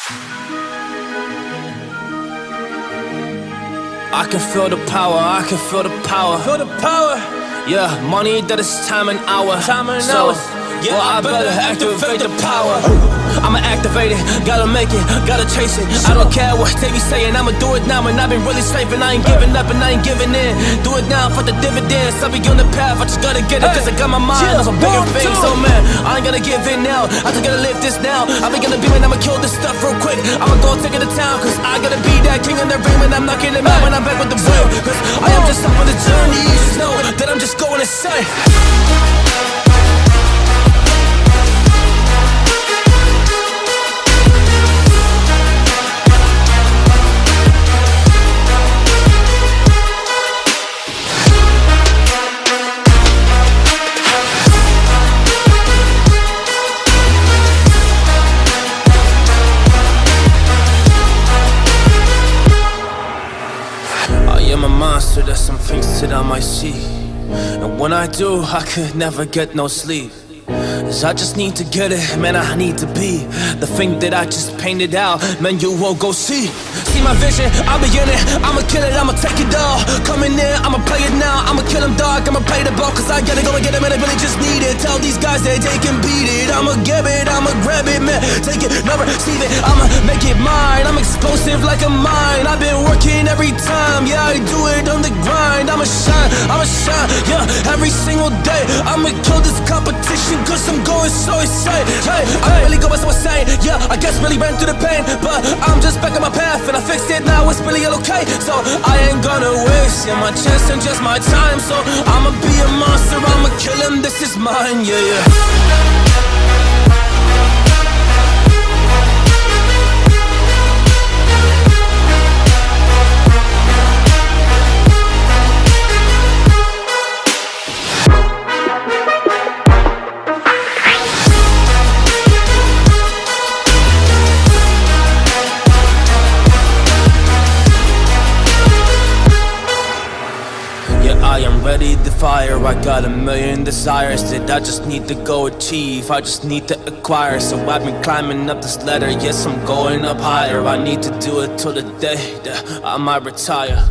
I can feel the power, I can feel the power. Feel the power. Yeah, money that is time and hour. Time and so, hours. Yeah, well, I better activate the power. I'ma activate it, gotta make it, gotta chase it. I don't care what they be saying, I'ma do it now. And I've been really slaving, I ain't giving up and I ain't giving in. Do it now for the dividends, I'll be on the path, I just gotta get it. Cause I got my mind on some bigger things. So man, I ain't gonna give in now, I just gotta live this now. I be gonna be when I'ma kill this stuff real quick. I'ma go take it to town, cause I gotta be that king in the ring. When I'm knocking him out, when I'm back with the wheel. Cause I am just up on the journey, you just know that I'm just going insane. I'm a monster, there's some things that I might see. And when I do, I could never get no sleep. Cause I just need to get it, man, I need to be the thing that I just painted out, man, you won't go see. See my vision, I'll be in it, I'ma kill it, I'ma take it all. Coming in, I'ma play it now, I'ma kill him dog, I'ma play the ball. Cause I gotta go and get it, man, I really just need it. Tell these guys that they can beat it, I'ma give it, I'ma grab it, man. Take it, never receive it, I'ma make it mine. I'm explosive like a mine, I've been working every time. Yeah, I do it on the grind, I'ma shine, yeah, every single day. I'ma kill this competition cause I'm going so insane. Hey, I really go by so insane. Yeah, I guess really ran through the pain, but I'm just back on my path and I fixed it now, it's really okay. So I ain't gonna waste, yeah, my chance and just my time. So I'ma be a monster, I'ma kill him, this is mine, yeah, yeah. I am ready to fire, I got a million desires that I just need to go achieve, I just need to acquire. So I've been climbing up this ladder, yes I'm going up higher. I need to do it till the day that I might retire.